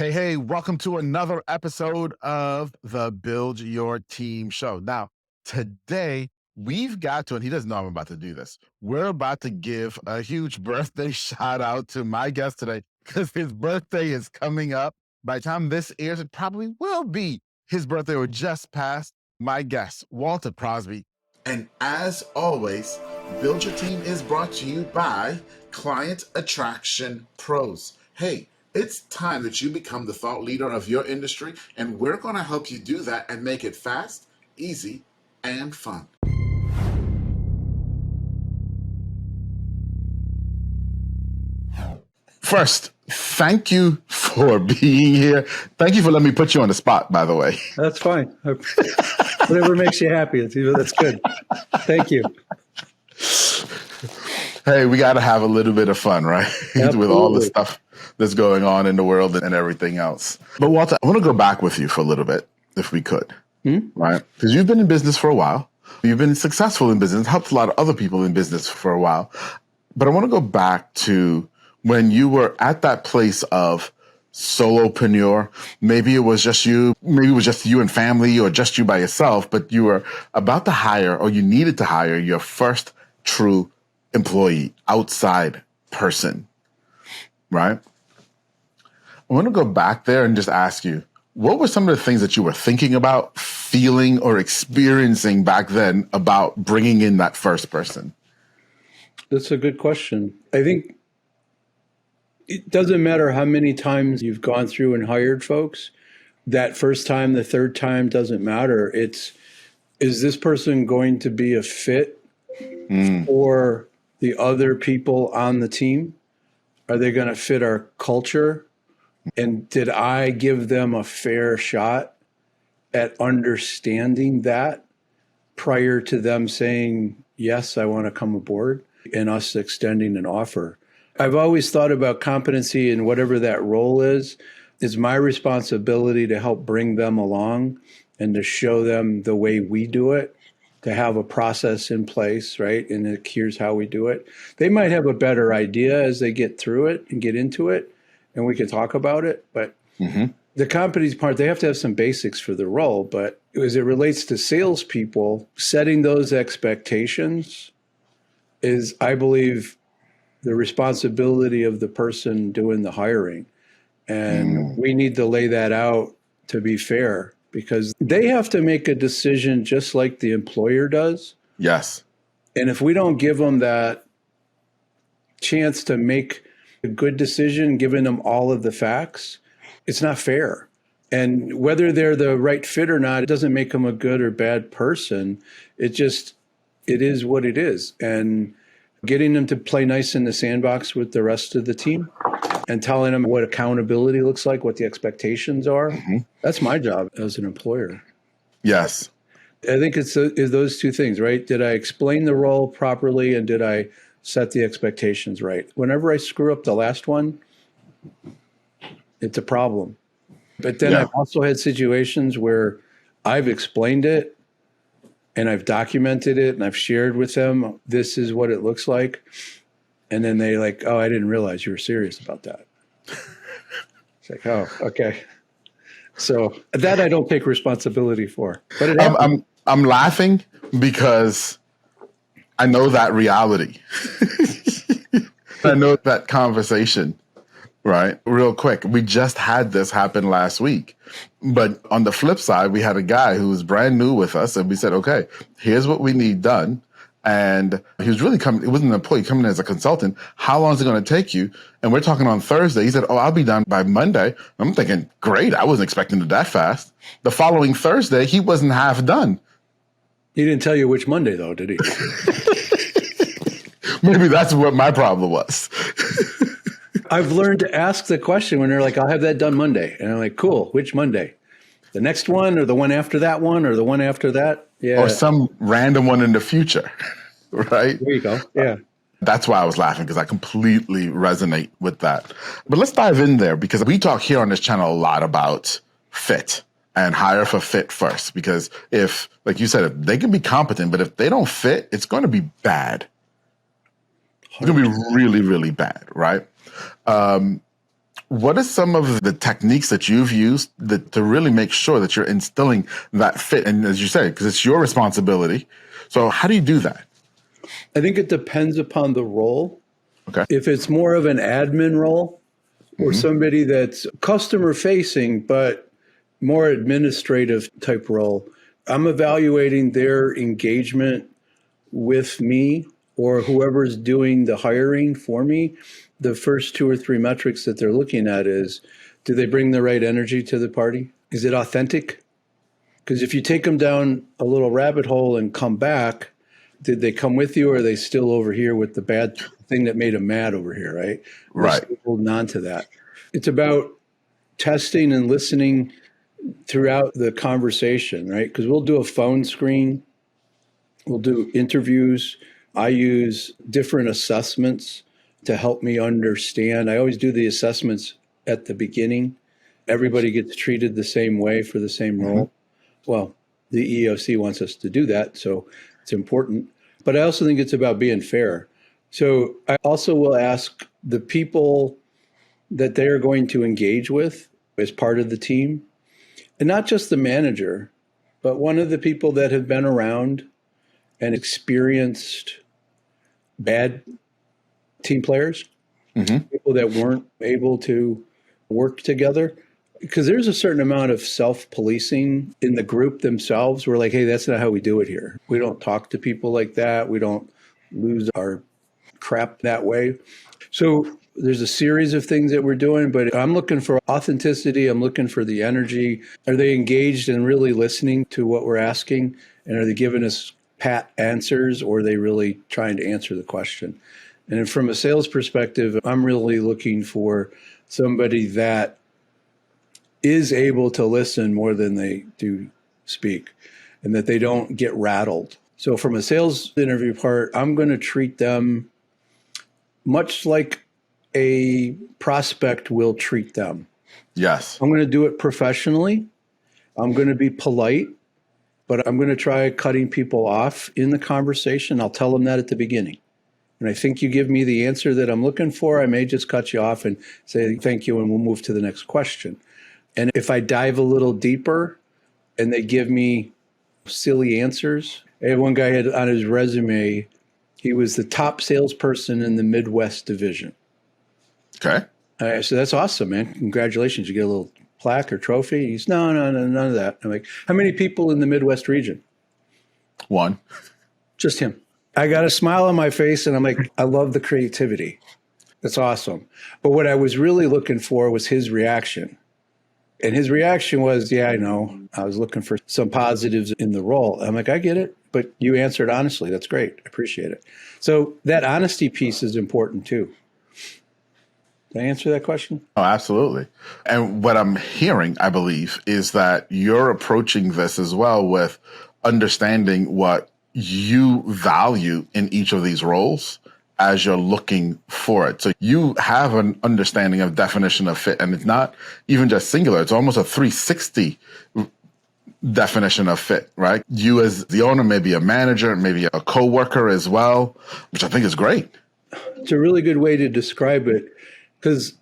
Hey, welcome to another episode of the Build Your Team Show. Now, today we've got to, and he doesn't know I'm about to do this, we're about to give a huge birthday shout out to my guest today because his birthday is coming up. By the time this airs, it probably will be his birthday or just past. My guest, Walter Crosby. And as always, Build Your Team is brought to you by Client Attraction Pros. Hey, it's time that you become the thought leader of your industry, and we're going to help you do that and make it fast, easy, and fun. First, thank you for being here. Thank you for letting me put you on the spot, by the way. That's fine. Whatever makes you happy, that's good. Thank you. Hey, we got to have a little bit of fun, right? With all the stuff that's going on in the world and everything else. But Walter, I want to go back with you for a little bit, if we could, right? Because you've been in business for a while. You've been successful in business, helped a lot of other people in business for a while. But I want to go back to when you were at that place of solopreneur. Maybe it was just you, maybe it was just you and family or just you by yourself, but you were about to hire or you needed to hire your first true employee, outside person, right? I want to go back there and just ask you, what were some of the things that you were thinking about, feeling, or experiencing back then about bringing in that first person? That's a good question. I think it doesn't matter how many times you've gone through and hired folks. That first time, the third time doesn't matter. Is this person going to be a fit for the other people on the team? Are they going to fit our culture? And did I give them a fair shot at understanding that prior to them saying, yes, I want to come aboard, and us extending an offer? I've always thought about competency and whatever that role is my responsibility to help bring them along and to show them the way we do it, to have a process in place, right? And here's how we do it. They might have a better idea as they get through it and get into it, and we can talk about it. But the competency part, they have to have some basics for the role. But as it relates to salespeople, setting those expectations is, I believe, the responsibility of the person doing the hiring. And we need to lay that out to be fair, because they have to make a decision just like the employer does. Yes. And if we don't give them that chance to make a good decision, giving them all of the facts, it's not fair. And whether they're the right fit or not, it doesn't make them a good or bad person. It is what it is. And getting them to play nice in the sandbox with the rest of the team and telling them what accountability looks like, what the expectations are. That's my job as an employer. Yes. I think it's those two things, right? Did I explain the role properly, and did I set the expectations right? Whenever I screw up the last one, it's a problem. But then I've also had situations where I've explained it and I've documented it and I've shared with them, this is what it looks like. And then they like, oh, I didn't realize you were serious about that. It's like, oh, okay. So that I don't take responsibility for. But I'm laughing because I know that reality. I know that conversation, right? Real quick. We just had this happen last week. But on the flip side, we had a guy who was brand new with us, and we said, okay, here's what we need done. And he was really coming, it wasn't an employee, coming in as a consultant. How long is it going to take you? And we're talking on Thursday. He said, oh, I'll be done by Monday. I'm thinking, great. I wasn't expecting it that fast. The following Thursday, he wasn't half done. He didn't tell you which Monday, though, did he? Maybe that's what my problem was. I've learned to ask the question when they're like, I'll have that done Monday. And I'm like, cool, which Monday? The next one, or the one after that one, or the one after that? Yeah. Or some random one in the future, right? There you go. Yeah. That's why I was laughing, because I completely resonate with that. But let's dive in there, because we talk here on this channel a lot about fit and hire for fit first. Because if, like you said, if they can be competent, but if they don't fit, it's going to be bad. It's going to be really, really bad, right? What are some of the techniques that you've used to really make sure that you're instilling that fit? And as you say, because it's your responsibility. So how do you do that? I think it depends upon the role. Okay. If it's more of an admin role or somebody that's customer facing, but more administrative type role, I'm evaluating their engagement with me or whoever's doing the hiring for me. The first 2 or 3 metrics that they're looking at is, do they bring the right energy to the party? Is it authentic? Because if you take them down a little rabbit hole and come back, did they come with you or are they still over here with the bad thing that made them mad over here, right? Right. We're holding on to that. It's about testing and listening throughout the conversation, right? Because we'll do a phone screen, we'll do interviews. I use different assessments to help me understand. I always do the assessments at the beginning. Everybody gets treated the same way for the same role. Well, the EEOC wants us to do that, so it's important. But I also think it's about being fair. So I also will ask the people that they are going to engage with as part of the team, and not just the manager, but one of the people that have been around and experienced bad team players, people that weren't able to work together. Because there's a certain amount of self-policing in the group themselves. We're like, hey, that's not how we do it here. We don't talk to people like that. We don't lose our crap that way. So there's a series of things that we're doing, but I'm looking for authenticity. I'm looking for the energy. Are they engaged and really listening to what we're asking? And are they giving us pat answers, or are they really trying to answer the question? And from a sales perspective, I'm really looking for somebody that is able to listen more than they do speak, and that they don't get rattled. So from a sales interview part, I'm going to treat them much like a prospect will treat them. Yes. I'm going to do it professionally. I'm going to be polite, but I'm going to try cutting people off in the conversation. I'll tell them that at the beginning. And I think you give me the answer that I'm looking for, I may just cut you off and say thank you, and we'll move to the next question. And if I dive a little deeper and they give me silly answers, I had one guy had on his resume, he was the top salesperson in the Midwest division. Okay. I said, that's awesome, man. Congratulations. You get a little plaque or trophy? He's, no, none of that. I'm like, how many people in the Midwest region? 1. Just him. I got a smile on my face and I'm like, I love the creativity. That's awesome. But what I was really looking for was his reaction. And his reaction was, yeah, I know. I was looking for some positives in the role. I'm like, I get it, but you answered honestly. That's great. I appreciate it. So that honesty piece is important too. Did I answer that question? Oh, absolutely. And what I'm hearing, I believe, is that you're approaching this as well with understanding what you value in each of these roles as you're looking for it. So you have an understanding of definition of fit, and it's not even just singular. It's almost a 360 definition of fit, right? You as the owner, maybe a manager, maybe a coworker as well, which I think is great. It's a really good way to describe it, because,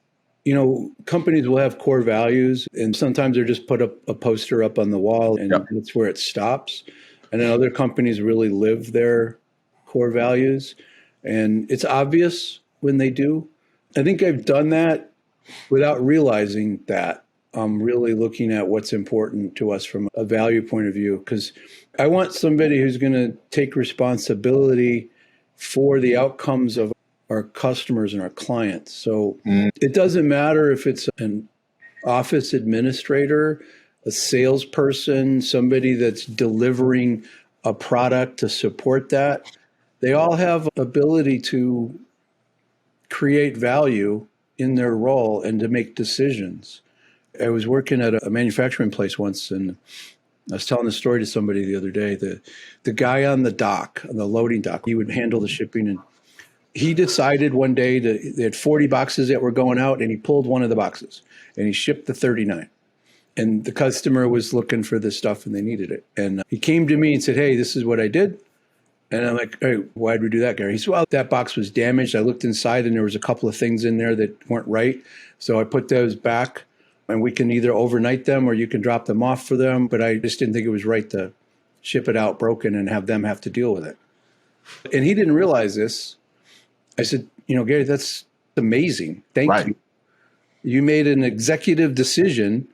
you know, companies will have core values, and sometimes they're just put up a poster up on the wall and that's where it stops. And then other companies really live their core values. And it's obvious when they do. I think I've done that without realizing that. I'm really looking at what's important to us from a value point of view, because I want somebody who's going to take responsibility for the outcomes of our customers and our clients. So it doesn't matter if it's an office administrator, a salesperson, somebody that's delivering a product to support that. They all have ability to create value in their role and to make decisions. I was working at a manufacturing place once, and I was telling the story to somebody the other day. The guy on the dock, on the loading dock, he would handle the shipping, and he decided one day they had 40 boxes that were going out, and he pulled one of the boxes and he shipped the 39. And the customer was looking for this stuff and they needed it. And he came to me and said, hey, this is what I did. And I'm like, hey, why'd we do that, Gary? He said, well, that box was damaged. I looked inside and there was a couple of things in there that weren't right. So I put those back and we can either overnight them or you can drop them off for them. But I just didn't think it was right to ship it out broken and have them have to deal with it. And he didn't realize this. I said, Gary, that's amazing. Thank you. You made an executive decision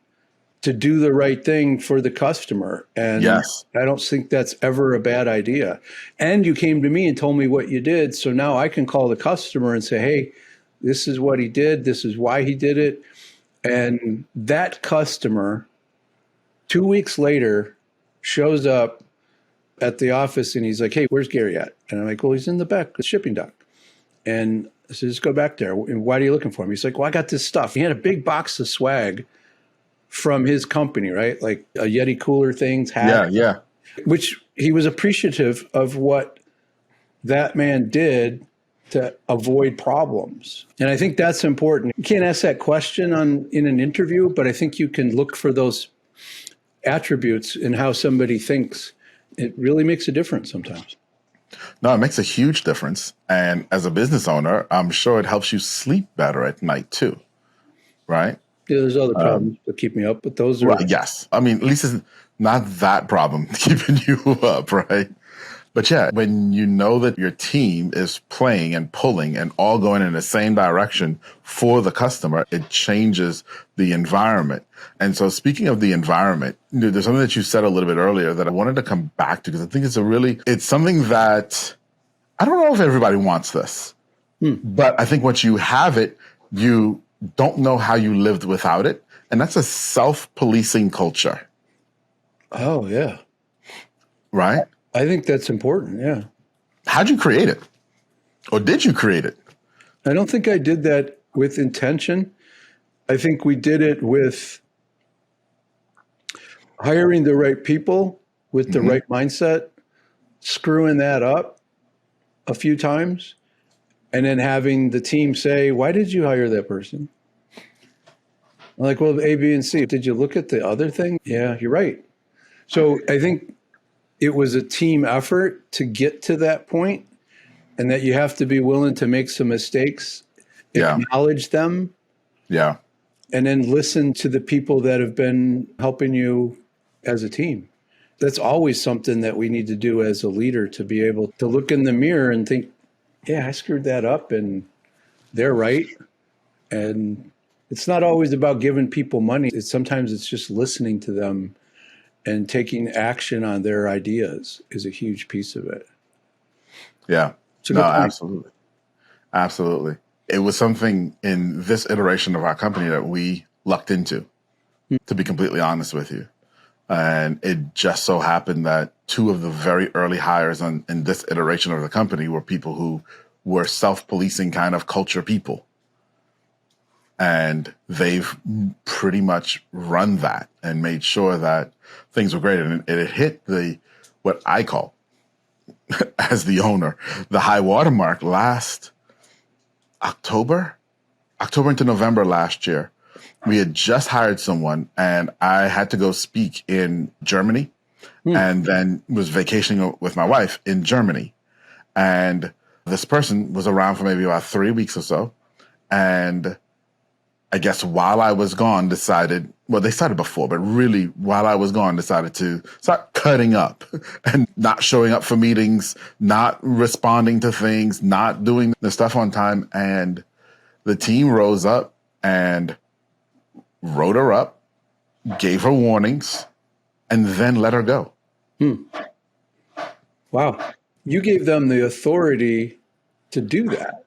to do the right thing for the customer. And yes. I don't think that's ever a bad idea. And you came to me and told me what you did. So now I can call the customer and say, hey, this is what he did. This is why he did it. And that customer 2 weeks later shows up at the office and he's like, hey, where's Gary at? And I'm like, well, he's in the back, the shipping dock. And I said, just go back there. And why are you looking for him? He's like, well, I got this stuff. He had a big box of swag from his company, right? Like a Yeti cooler things. Yeah. Which he was appreciative of what that man did to avoid problems. And I think that's important. You can't ask that question in an interview, but I think you can look for those attributes in how somebody thinks. It really makes a difference sometimes. No, it makes a huge difference. And as a business owner, I'm sure it helps you sleep better at night too, right? Yeah, there's other problems that keep me up, but those are... Right, yes. I mean, at least it's not that problem keeping you up, right? But yeah, when you know that your team is playing and pulling and all going in the same direction for the customer, it changes the environment. And so speaking of the environment, there's something that you said a little bit earlier that I wanted to come back to because I think it's something that I don't know if everybody wants this, but I think once you have it, you don't know how you lived without it. And that's a self-policing culture. Oh, yeah. Right? I think that's important, yeah. How'd you create it? Or did you create it? I don't think I did that with intention. I think we did it with hiring the right people with the right mindset, screwing that up a few times, and then having the team say, why did you hire that person? I'm like, well, A, B, and C. Did you look at the other thing? Yeah, you're right. So I think it was a team effort to get to that point, and that you have to be willing to make some mistakes, acknowledge them, and then listen to the people that have been helping you as a team. That's always something that we need to do as a leader, to be able to look in the mirror and think, yeah, I screwed that up and they're right. And it's not always about giving people money. Sometimes it's just listening to them and taking action on their ideas is a huge piece of it. Yeah. No, absolutely. Absolutely. It was something in this iteration of our company that we lucked into, to be completely honest with you. And it just so happened that two of the very early hires in this iteration of the company were people who were self-policing kind of culture people. And they've pretty much run that and made sure that things were great. And it hit what I call, as the owner, the high watermark last October into November last year. We had just hired someone and I had to go speak in Germany and then was vacationing with my wife in Germany. And this person was around for maybe about 3 weeks or so. And I guess while I was gone, they started before, but really while I was gone, decided to start cutting up and not showing up for meetings, not responding to things, not doing the stuff on time. And the team rose up and wrote her up, gave her warnings, and then let her go. Wow. You gave them the authority to do that,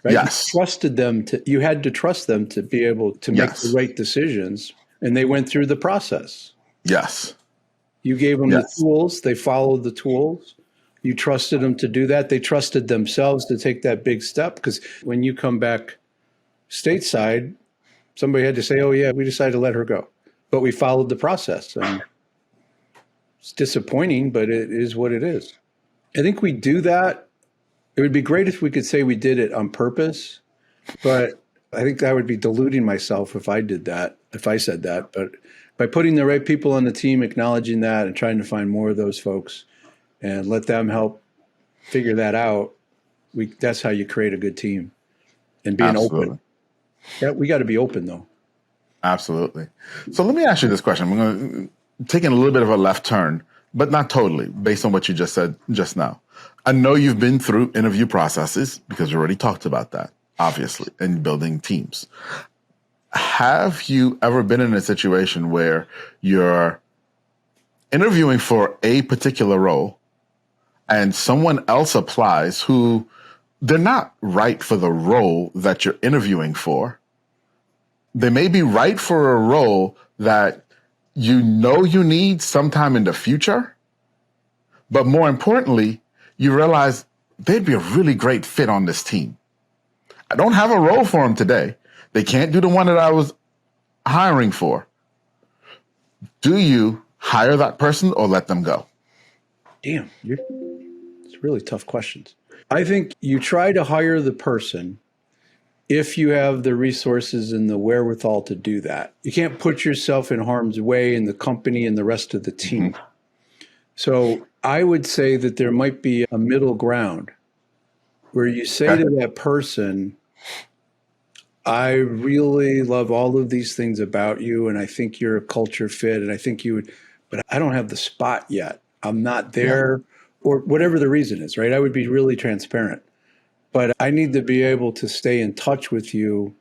right? Yes. You had to trust them to be able to make the right decisions, and they went through the process. Yes. You gave them the tools. They followed the tools. You trusted them to do that. They trusted themselves to take that big step, because when you come back stateside, somebody had to say, oh, yeah, we decided to let her go. But we followed the process. And it's disappointing, but it is what it is. I think we do that. It would be great if we could say we did it on purpose, but I think I would be deluding myself if I did that, if I said that. But by putting the right people on the team, acknowledging that, and trying to find more of those folks and let them help figure that out, that's how you create a good team. And being Absolutely. open. Yeah, we got to be open, though. Absolutely. So let me ask you this question. I'm going to take a little bit of a left turn, but not totally, based on what you just said just now. I know you've been through interview processes because you already talked about that, obviously, in building teams. Have you ever been in a situation where you're interviewing for a particular role and someone else applies who they're not right for the role that you're interviewing for? They may be right for a role that you know you need sometime in the future, but more importantly, you realize they'd be a really great fit on this team. I don't have a role for them today. They can't do the one that I was hiring for. Do you hire that person or let them go? Damn, it's really tough questions. I think you try to hire the person if you have the resources and the wherewithal to do that. You can't put yourself in harm's way in the company and the rest of the team. Mm-hmm. So I would say that there might be a middle ground where you say to that person, I really love all of these things about you, and I think you're a culture fit, and I think you would, but I don't have the spot yet. I'm not there, or whatever the reason is, right? I would be really transparent. But I need to be able to stay in touch with you,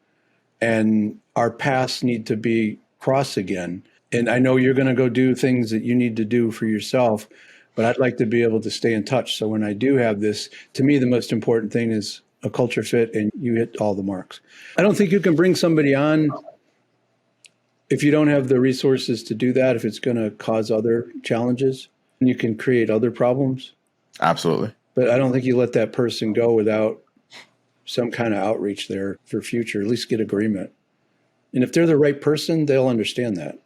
and our paths need to be crossed again. And I know you're going to go do things that you need to do for yourself, but I'd like to be able to stay in touch. So when I do have this, to me, the most important thing is a culture fit, and you hit all the marks. I don't think you can bring somebody on if you don't have the resources to do that, if it's going to cause other challenges, and you can create other problems. Absolutely. But I don't think you let that person go without some kind of outreach there for future, at least get agreement. And if they're the right person, they'll understand that.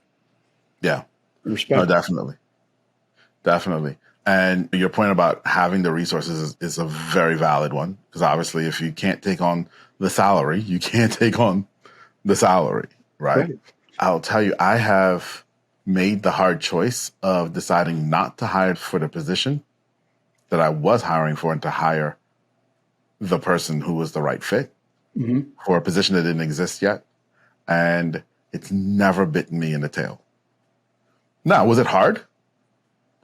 Yeah. Respect. No, definitely. Definitely. And your point about having the resources is a very valid one, because obviously if you can't take on the salary, you can't take on the salary, right? I'll tell you, I have made the hard choice of deciding not to hire for the position that I was hiring for and to hire the person who was the right fit for a position that didn't exist yet. And it's never bitten me in the tail. Now, was it hard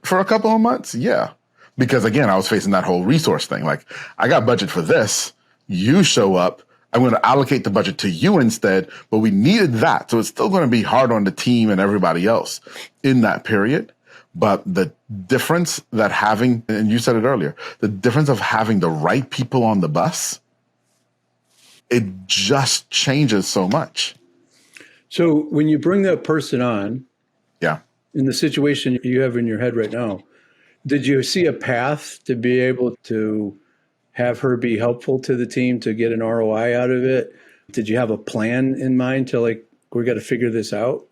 for a couple of months? Yeah. Because again, I was facing that whole resource thing. Like, I got budget for this. You show up. I'm going to allocate the budget to you instead, but we needed that. So it's still going to be hard on the team and everybody else in that period. But the difference that having, and you said it earlier, the difference of having the right people on the bus, it just changes so much. So when you bring that person on, yeah, in the situation you have in your head right now, did you see a path to be able to have her be helpful to the team to get an ROI out of it? Did you have a plan in mind to like, we got to figure this out?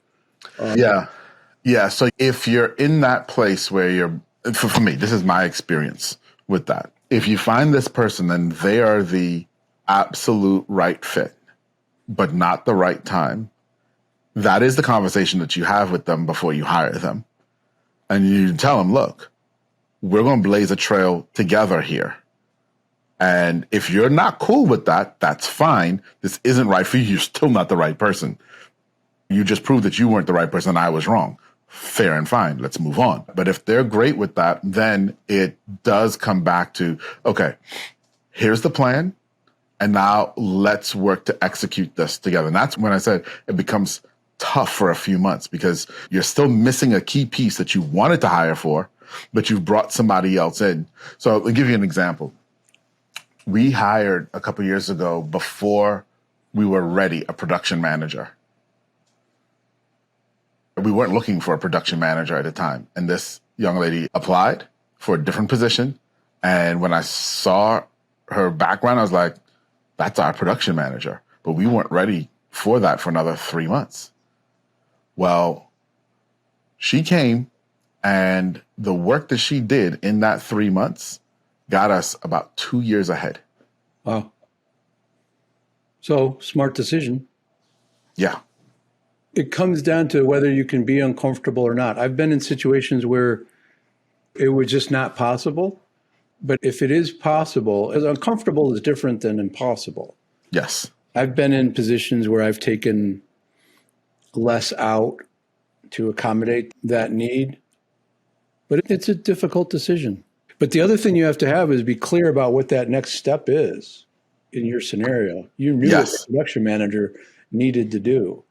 Yeah. So if you're in that place where you're, for me, this is my experience with that. If you find this person and they are the absolute right fit, but not the right time, that is the conversation that you have with them before you hire them. And you tell them, look, we're going to blaze a trail together here. And if you're not cool with that, that's fine. This isn't right for you. You're still not the right person. You just proved that you weren't the right person. I was wrong. Fair and fine. Let's move on. But if they're great with that, then it does come back to, okay, here's the plan. And now let's work to execute this together. And that's when I said it becomes tough for a few months because you're still missing a key piece that you wanted to hire for, but you've brought somebody else in. So I'll give you an example. We hired a couple of years ago, before we were ready, a production manager. We weren't looking for a production manager at the time. And this young lady applied for a different position. And when I saw her background, I was like, that's our production manager. But we weren't ready for that for another 3 months. Well, she came, and the work that she did in that 3 months got us about 2 years ahead. Wow. So, smart decision. Yeah. It comes down to whether you can be uncomfortable or not. I've been in situations where it was just not possible. But if it is possible, as uncomfortable is different than impossible. Yes. I've been in positions where I've taken less out to accommodate that need, but it's a difficult decision. But the other thing you have to have is be clear about what that next step is in your scenario. You knew what the production manager needed to do.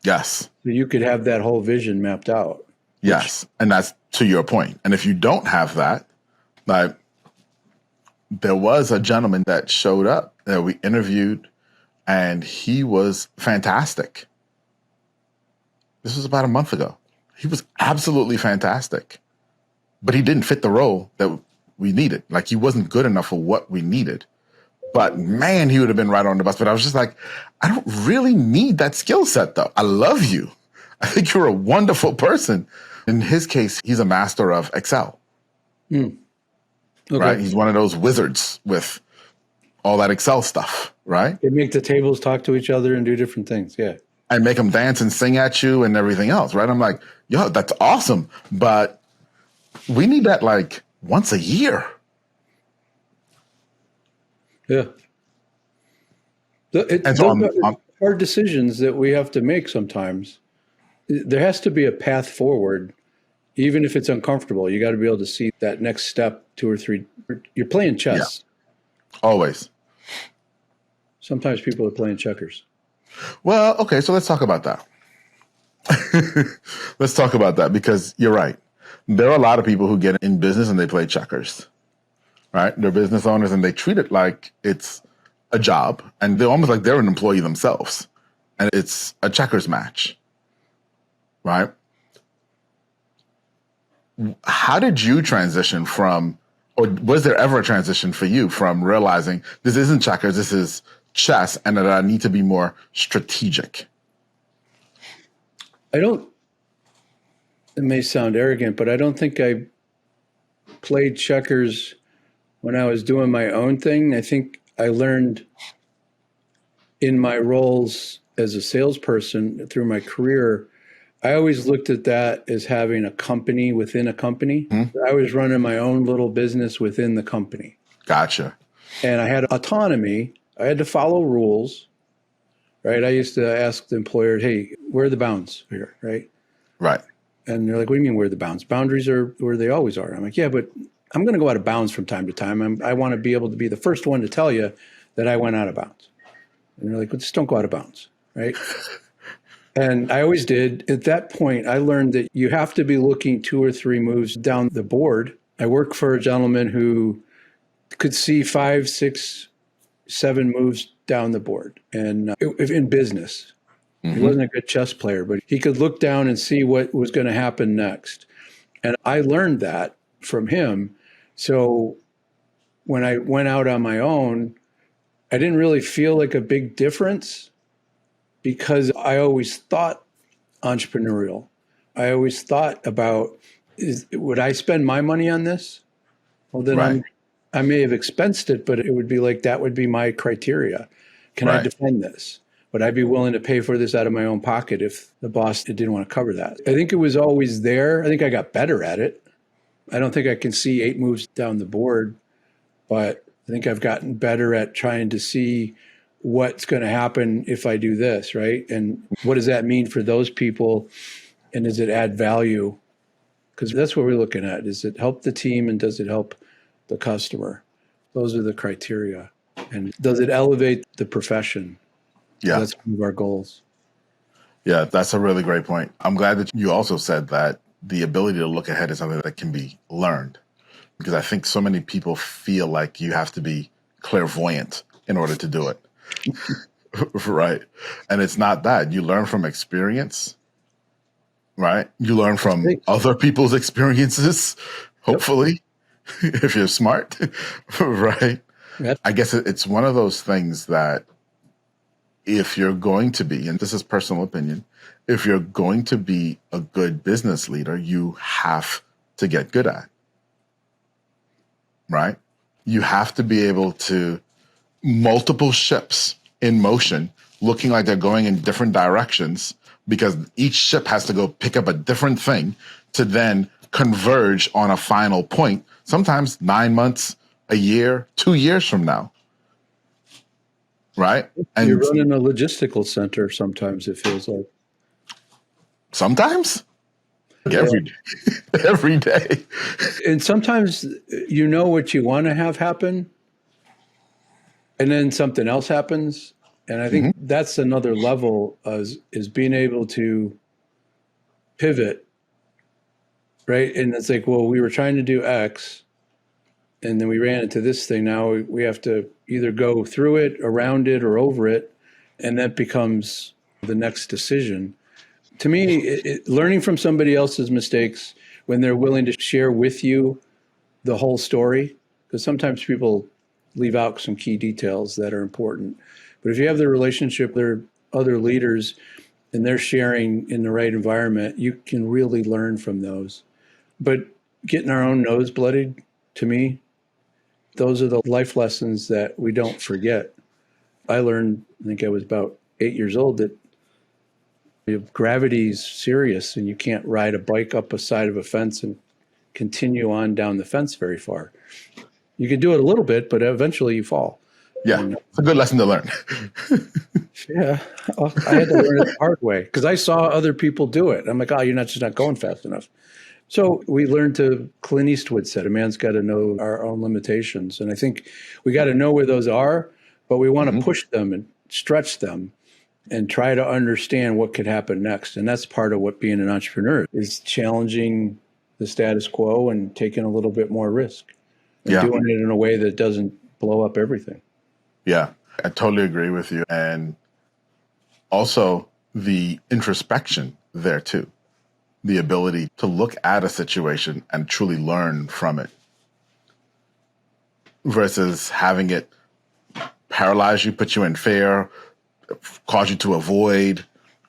Yes. So you could have that whole vision mapped out. Yes. And that's to your point. And if you don't have that, like there was a gentleman that showed up that we interviewed and he was fantastic. This was about a month ago. He was absolutely fantastic, but he didn't fit the role that we needed. Like he wasn't good enough for what we needed. But man, he would have been right on the bus. But I was just like, I don't really need that skill set though. I love you. I think you're a wonderful person. In his case, he's a master of Excel. Okay. Right? He's one of those wizards with all that Excel stuff, right? They make the tables talk to each other and do different things. Yeah. And make them dance and sing at you and everything else, right? I'm like, yo, that's awesome. But we need that like once a year. Yeah. Those are hard decisions that we have to make sometimes. There has to be a path forward, even if it's uncomfortable. You got to be able to see that next step, 2 or 3. You're playing chess. Yeah. Always. Sometimes people are playing checkers. Well, okay, so let's talk about that. Let's talk about that because you're right. There are a lot of people who get in business and they play checkers, right? They're business owners and they treat it like it's a job and they're almost like they're an employee themselves and it's a checkers match, right? How did you transition from, or was there ever a transition for you from realizing this isn't checkers, this is chess, and that I need to be more strategic? It may sound arrogant, but I don't think I played checkers when I was doing my own thing. I think I learned in my roles as a salesperson through my career, I always looked at that as having a company within a company. Mm-hmm. I was running my own little business within the company. Gotcha. And I had autonomy. I had to follow rules, right? I used to ask the employer, hey, where are the bounds here, right? Right. And they're like, what do you mean where are the bounds? Boundaries are where they always are. I'm like, yeah, but I'm going to go out of bounds from time to time. I want to be able to be the first one to tell you that I went out of bounds. And they're like, well, just don't go out of bounds, right? And I always did. At that point, I learned that you have to be looking 2 or 3 moves down the board. I worked for a gentleman who could see 5, 6, 7 moves down the board. And in business, he wasn't a good chess player, but he could look down and see what was going to happen next. And I learned that from him. So when I went out on my own, I didn't really feel like a big difference because I always thought entrepreneurial. I always thought about, would I spend my money on this? Well, then I may have expensed it, but it would be like, that would be my criteria. Can I defend this? Would I be willing to pay for this out of my own pocket if the boss didn't want to cover that? I think it was always there. I think I got better at it. I don't think I can see 8 moves down the board, but I think I've gotten better at trying to see what's going to happen if I do this, right? And what does that mean for those people? And does it add value? Because that's what we're looking at. Does it help the team and does it help the customer? Those are the criteria. And does it elevate the profession? Yeah. That's one of our goals. Yeah, that's a really great point. I'm glad that you also said that the ability to look ahead is something that can be learned. Because I think so many people feel like you have to be clairvoyant in order to do it. Right. And it's not that. You learn from experience, right? You learn from other people's experiences, hopefully, if you're smart, right? Yep. I guess it's one of those things that if you're going to be, and this is personal opinion, if you're going to be a good business leader, you have to get good at, right? You have to be able to multiple ships in motion, looking like they're going in different directions, because each ship has to go pick up a different thing to then converge on a final point, sometimes 9 months, a year, 2 years from now. Right? And you're running a logistical center sometimes, it feels like. Sometimes? Every day. Every day. And sometimes you know what you want to have happen, and then something else happens. And I think that's another level is being able to pivot, right? And it's like, well, we were trying to do X, and then we ran into this thing. Now we have to either go through it, around it, or over it, and that becomes the next decision. To me, learning from somebody else's mistakes when they're willing to share with you the whole story, because sometimes people leave out some key details that are important. But if you have the relationship with other leaders and they're sharing in the right environment, you can really learn from those. But getting our own nose bloodied, to me, those are the life lessons that we don't forget. I learned, I think I was about 8 years old, that gravity's serious and you can't ride a bike up a side of a fence and continue on down the fence very far. You can do it a little bit, but eventually you fall. Yeah, and, it's a good lesson to learn. Yeah, I had to learn it the hard way because I saw other people do it. I'm like, oh, you're just not going fast enough. So we learned to, Clint Eastwood said, a man's got to know our own limitations. And I think we got to know where those are, but we want to push them and stretch them and try to understand what could happen next. And that's part of what being an entrepreneur is, challenging the status quo and taking a little bit more risk and doing it in a way that doesn't blow up everything. Yeah, I totally agree with you. And also the introspection there too, the ability to look at a situation and truly learn from it versus having it paralyze you, put you in fear, cause you to avoid.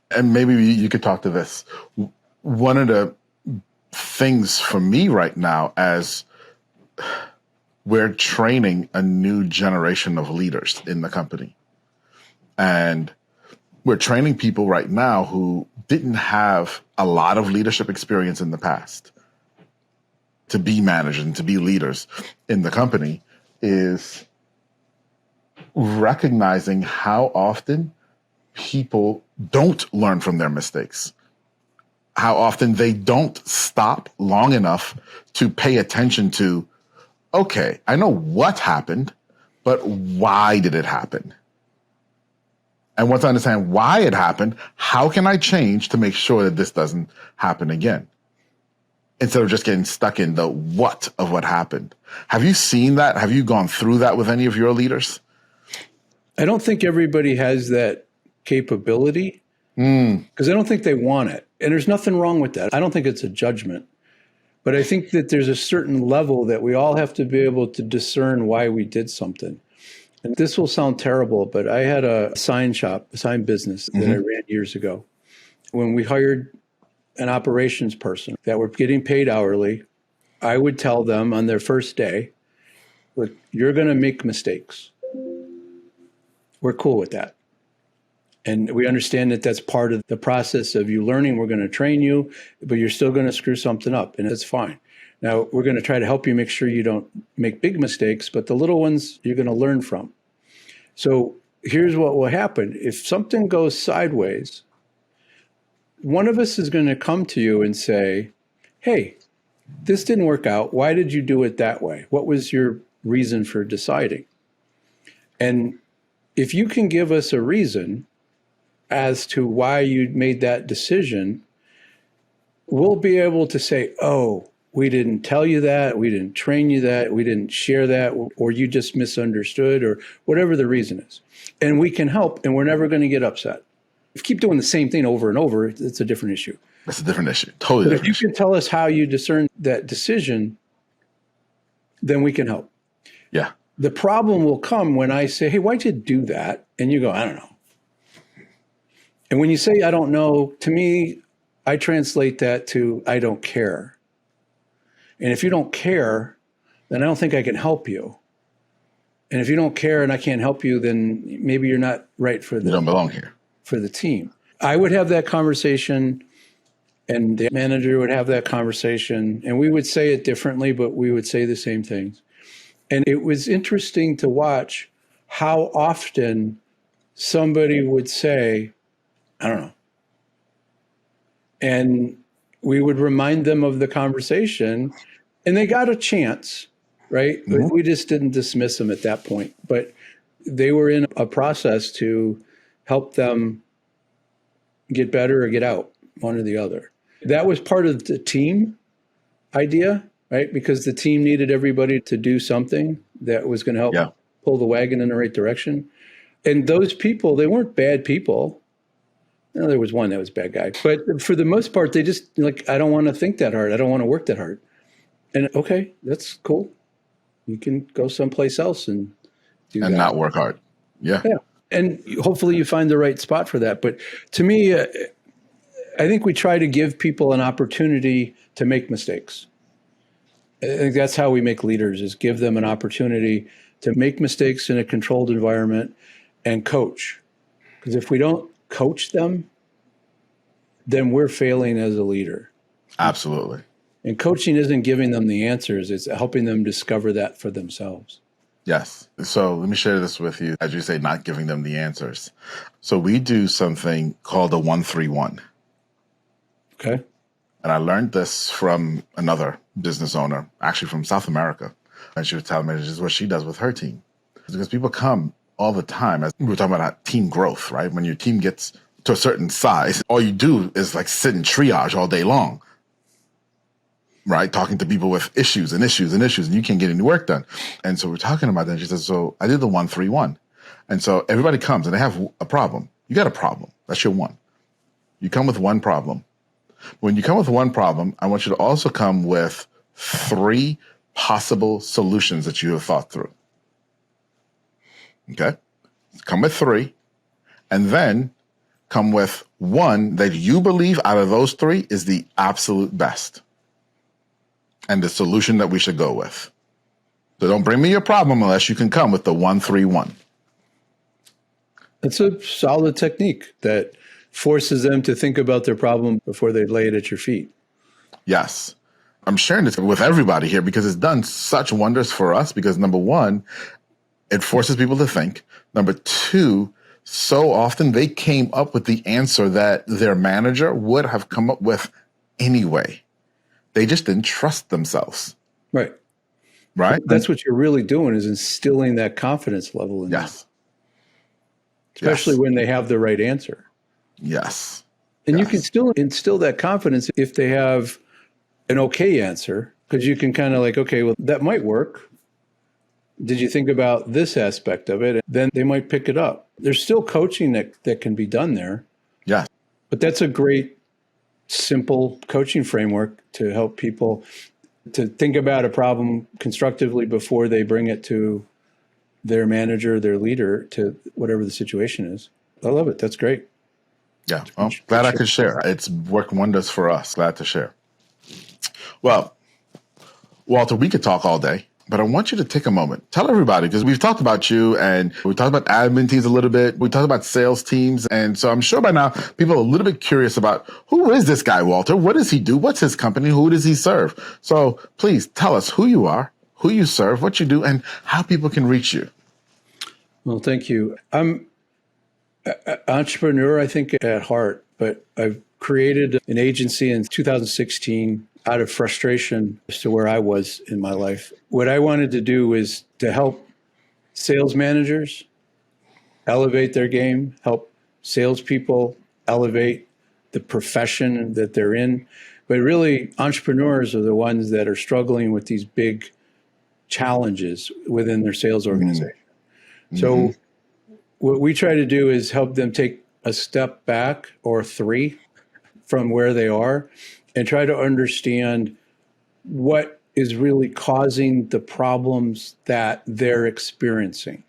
And maybe you could talk to this. One of the things for me right now, as we're training a new generation of leaders in the company, and we're training people right now who didn't have a lot of leadership experience in the past to be managers and to be leaders in the company, is recognizing how often people don't learn from their mistakes, how often they don't stop long enough to pay attention to, okay, I know what happened, but why did it happen? And once I understand why it happened, how can I change to make sure that this doesn't happen again? Instead of just getting stuck in the what of what happened. Have you seen that? Have you gone through that with any of your leaders? I don't think everybody has that capability because I don't think they want it. And there's nothing wrong with that. I don't think it's a judgment. But I think that there's a certain level that we all have to be able to discern why we did something. And this will sound terrible, but I had a sign shop, a sign business that I ran years ago. When we hired an operations person that were getting paid hourly, I would tell them on their first day, look, you're going to make mistakes. We're cool with that. And we understand that that's part of the process of you learning. We're going to train you, but you're still going to screw something up, and that's fine. Now, we're going to try to help you make sure you don't make big mistakes, but the little ones you're going to learn from. So here's what will happen. If something goes sideways, one of us is going to come to you and say, hey, this didn't work out. Why did you do it that way? What was your reason for deciding? And if you can give us a reason as to why you made that decision, we'll be able to say, oh, we didn't tell you that, we didn't train you that, we didn't share that, or you just misunderstood, or whatever the reason is. And we can help, and we're never going to get upset. If you keep doing the same thing over and over, it's a different issue. That's a different issue. Totally But different if you can tell us how you discern that decision, then we can help. Yeah. The problem will come when I say, hey, why'd you do that? And you go, I don't know. And when you say, I don't know, to me, I translate that to, I don't care. And if you don't care, then I don't think I can help you. And if you don't care and I can't help you, then maybe you're not right for you don't belong here. For the team. I would have that conversation And the manager would have that conversation, and we would say it differently, but we would say the same things. And it was interesting to watch how often somebody would say, I don't know. And we would remind them of the conversation, and they got a chance, right? Mm-hmm. We just didn't dismiss them at that point. But they were in a process to help them get better or get out, one or the other. That was part of the team idea, right? Because the team needed everybody to do something that was going to help pull the wagon in the right direction. And those people, they weren't bad people. No, there was one that was a bad guy. But for the most part, they just like, I don't want to think that hard. I don't want to work that hard. And okay, that's cool. You can go someplace else and do that. And not work hard. Yeah. And hopefully you find the right spot for that. But to me, I think we try to give people an opportunity to make mistakes. I think that's how we make leaders, is give them an opportunity to make mistakes in a controlled environment and coach. Because if we don't coach them, then we're failing as a leader. Absolutely. And coaching isn't giving them the answers, it's helping them discover that for themselves. Yes. So let me share this with you. As you say, not giving them the answers. So we do something called a 1-3-1. Okay. And I learned this from another business owner, actually from South America. And she was telling me this is what she does with her team. Because people come all the time. As we were talking about team growth, right? When your team gets to a certain size, all you do is like sit in triage all day long, right? Talking to people with issues, and you can't get any work done. And so we're talking about that. And she says, so I did the 1-3-1. And so everybody comes and they have a problem. You got a problem. That's your one. You come with one problem. When you come with one problem, I want you to also come with 3 possible solutions that you have thought through. Okay? Come with 3, and then come with 1 that you believe out of those 3 is the absolute best and the solution that we should go with. So don't bring me your problem unless you can come with the 1-3-1. It's a solid technique that forces them to think about their problem before they lay it at your feet. Yes. I'm sharing this with everybody here because it's done such wonders for us because, number 1, it forces people to think. Number 2, so often they came up with the answer that their manager would have come up with anyway. They just didn't trust themselves. Right. Right? That's what you're really doing, is instilling that confidence level in them. Especially when they have the right answer. Yes. And you can still instill that confidence if they have an okay answer, because you can kind of like, okay, well, that might work. Did you think about this aspect of it? Then they might pick it up. There's still coaching that can be done there. Yeah. But that's a great, simple coaching framework to help people to think about a problem constructively before they bring it to their manager, their leader, to whatever the situation is. I love it. That's great. Yeah. Well, glad I could share. It's worked wonders for us. Glad to share. Well, Walter, we could talk all day, but I want you to take a moment. Tell everybody, because we've talked about you and we talked about admin teams a little bit. We talked about sales teams. And so I'm sure by now people are a little bit curious about who is this guy, Walter? What does he do? What's his company? Who does he serve? So please tell us who you are, who you serve, what you do, and how people can reach you. Well, thank you. I'm an entrepreneur, I think, at heart, but I've created an agency in 2016 out of frustration as to where I was in my life. What I wanted to do was to help sales managers elevate their game, help salespeople elevate the profession that they're in. But really, entrepreneurs are the ones that are struggling with these big challenges within their sales organization. Mm-hmm. So what we try to do is help them take a step back or 3 from where they are and try to understand what is really causing the problems that they're experiencing,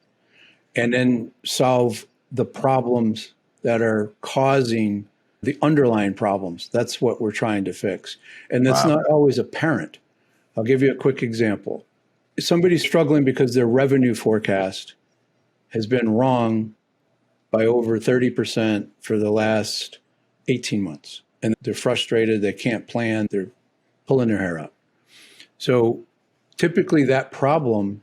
and then solve the problems that are causing the underlying problems. That's what we're trying to fix. And that's not always apparent. I'll give you a quick example. Somebody's struggling because their revenue forecast has been wrong by over 30% for the last 18 months. and they're frustrated. They can't plan. They're pulling their hair out. So typically that problem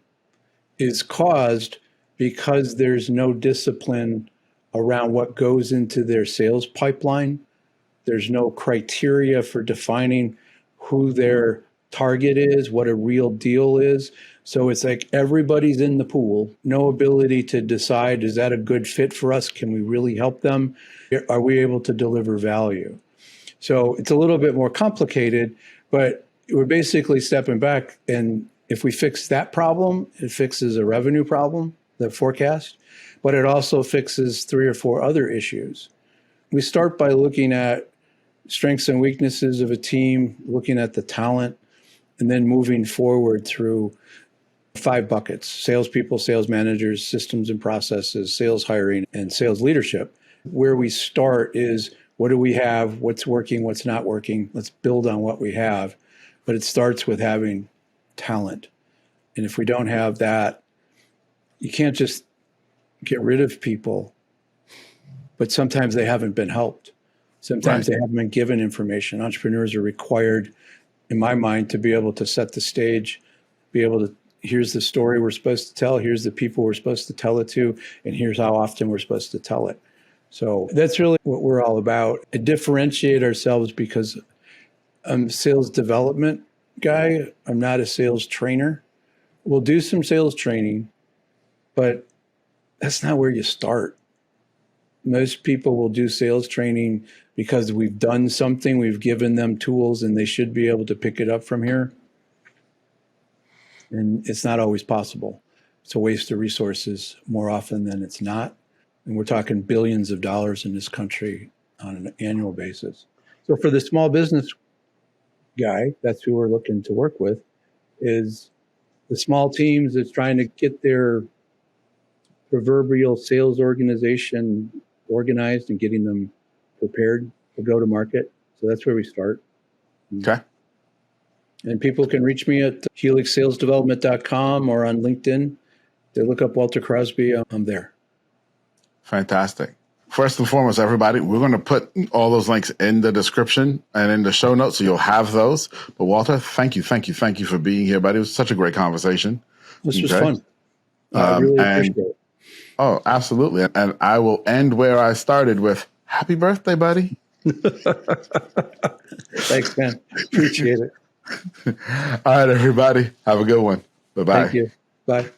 is caused because there's no discipline around what goes into their sales pipeline. There's no criteria for defining who their target is, what a real deal is. So it's like everybody's in the pool, no ability to decide, is that a good fit for us? Can we really help them? Are we able to deliver value? So it's a little bit more complicated, but we're basically stepping back. And if we fix that problem, it fixes a revenue problem, the forecast, but it also fixes 3 or 4 other issues. We start by looking at strengths and weaknesses of a team, looking at the talent, and then moving forward through 5 buckets: salespeople, sales managers, systems and processes, sales hiring, and sales leadership. Where we start is, what do we have? What's working? What's not working? Let's build on what we have. But it starts with having talent. And if we don't have that, you can't just get rid of people. But sometimes they haven't been helped. Sometimes they haven't been given information. Entrepreneurs are required, in my mind, to be able to set the stage, be able to, here's the story we're supposed to tell, here's the people we're supposed to tell it to, and here's how often we're supposed to tell it. So that's really what we're all about. And differentiate ourselves because I'm a sales development guy. I'm not a sales trainer. We'll do some sales training, but that's not where you start. Most people will do sales training because we've done something, we've given them tools, and they should be able to pick it up from here. And it's not always possible. It's a waste of resources more often than it's not. And we're talking billions of dollars in this country on an annual basis. So for the small business guy, that's who we're looking to work with, is the small teams that's trying to get their proverbial sales organization organized and getting them prepared to go to market. So that's where we start. Okay. And people can reach me at helixsalesdevelopment.com or on LinkedIn. They look up Walter Crosby. I'm there. Fantastic. First and foremost, everybody, we're going to put all those links in the description and in the show notes, so you'll have those. But Walter, thank you for being here, buddy. It was such a great conversation. This was fun. I really appreciate it. Oh, absolutely. And I will end where I started with, happy birthday, buddy. Thanks, man. Appreciate it. All right, everybody. Have a good one. Bye-bye. Thank you. Bye.